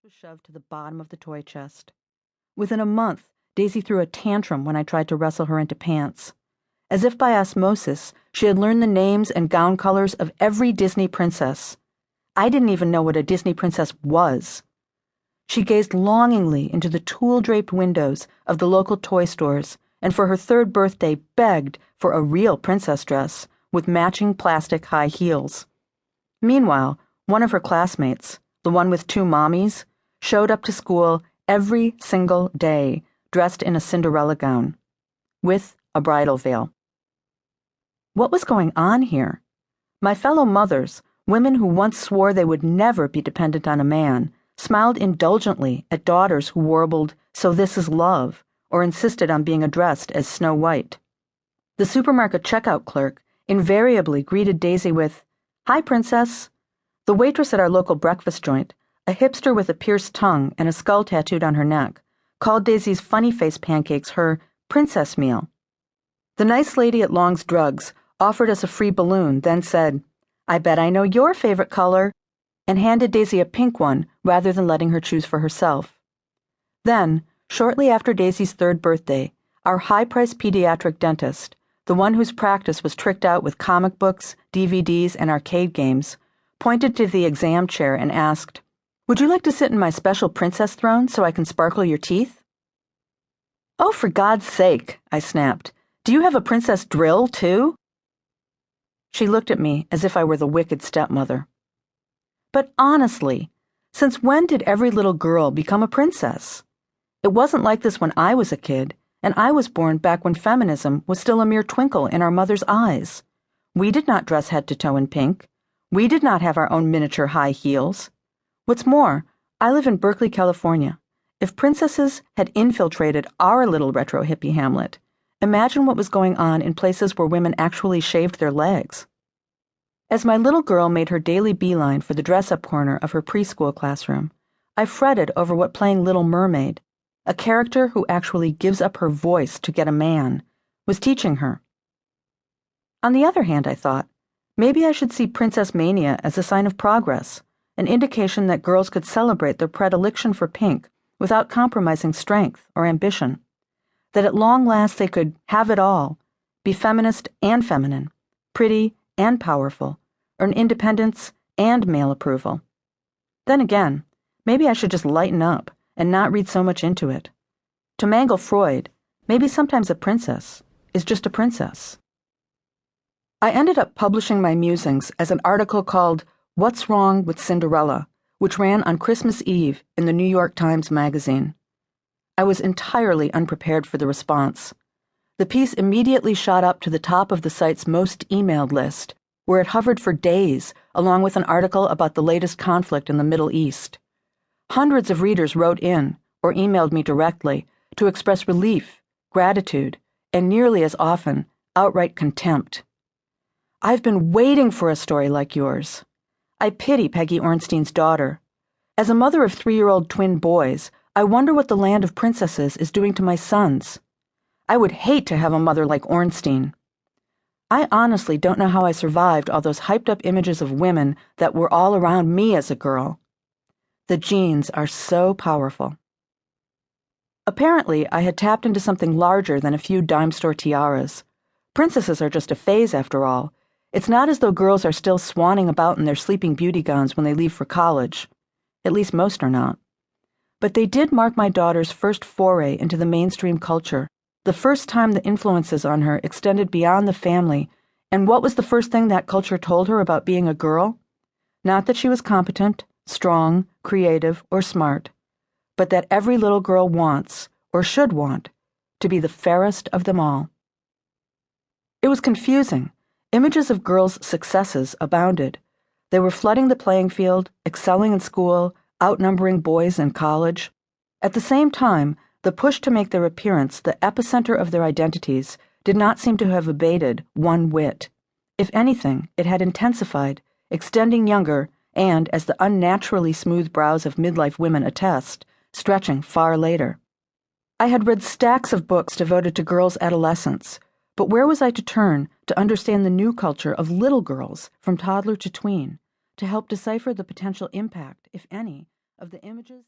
Was shoved to the bottom of the toy chest. Within a month, Daisy threw a tantrum when I tried to wrestle her into pants. As if by osmosis, she had learned the names and gown colors of every Disney princess. I didn't even know what a Disney princess was. She gazed longingly into the tulle-draped windows of the local toy stores and for her third birthday begged for a real princess dress with matching plastic high heels. Meanwhile, one of her classmates, the one with two mommies, showed up to school every single day dressed in a Cinderella gown, with a bridal veil. What was going on here? My fellow mothers, women who once swore they would never be dependent on a man, smiled indulgently at daughters who warbled, "So this is love," or insisted on being addressed as Snow White. The supermarket checkout clerk invariably greeted Daisy with, "Hi, princess." The waitress at our local breakfast joint, a hipster with a pierced tongue and a skull tattooed on her neck, called Daisy's funny-face pancakes her princess meal. The nice lady at Long's Drugs offered us a free balloon, then said, "I bet I know your favorite color," and handed Daisy a pink one rather than letting her choose for herself. Then, shortly after Daisy's third birthday, our high-priced pediatric dentist, the one whose practice was tricked out with comic books, DVDs, and arcade games, pointed to the exam chair and asked, "Would you like to sit in my special princess throne so I can sparkle your teeth?" "Oh, for God's sake," I snapped. "Do you have a princess drill, too?" She looked at me as if I were the wicked stepmother. But honestly, since when did every little girl become a princess? It wasn't like this when I was a kid, and I was born back when feminism was still a mere twinkle in our mother's eyes. We did not dress head to toe in pink. We did not have our own miniature high heels. What's more, I live in Berkeley, California. If princesses had infiltrated our little retro hippie hamlet, imagine what was going on in places where women actually shaved their legs. As my little girl made her daily beeline for the dress-up corner of her preschool classroom, I fretted over what playing Little Mermaid, a character who actually gives up her voice to get a man, was teaching her. On the other hand, I thought, maybe I should see Princess Mania as a sign of progress, an indication that girls could celebrate their predilection for pink without compromising strength or ambition, that at long last they could have it all, be feminist and feminine, pretty and powerful, earn independence and male approval. Then again, maybe I should just lighten up and not read so much into it. To mangle Freud, maybe sometimes a princess is just a princess. I ended up publishing my musings as an article called "What's Wrong with Cinderella?", which ran on Christmas Eve in the New York Times Magazine. I was entirely unprepared for the response. The piece immediately shot up to the top of the site's most emailed list, where it hovered for days, along with an article about the latest conflict in the Middle East. Hundreds of readers wrote in, or emailed me directly, to express relief, gratitude, and nearly as often, outright contempt. "I've been waiting for a story like yours." I pity Peggy Orenstein's daughter. As a mother of 3-year-old twin boys, I wonder what the land of princesses is doing to my sons. I would hate to have a mother like Orenstein. I honestly don't know how I survived all those hyped-up images of women that were all around me as a girl. The genes are so powerful. Apparently, I had tapped into something larger than a few dime store tiaras. Princesses are just a phase, after all. It's not as though girls are still swanning about in their sleeping beauty gowns when they leave for college. At least most are not. But they did mark my daughter's first foray into the mainstream culture, the first time the influences on her extended beyond the family. And what was the first thing that culture told her about being a girl? Not that she was competent, strong, creative, or smart, but that every little girl wants, or should want, to be the fairest of them all. It was confusing. Images of girls' successes abounded. They were flooding the playing field, excelling in school, outnumbering boys in college. At the same time, the push to make their appearance the epicenter of their identities did not seem to have abated one whit. If anything, it had intensified, extending younger, and, as the unnaturally smooth brows of midlife women attest, stretching far later. I had read stacks of books devoted to girls' adolescence, but where was I to turn to understand the new culture of little girls from toddler to tween, to help decipher the potential impact, if any, of the images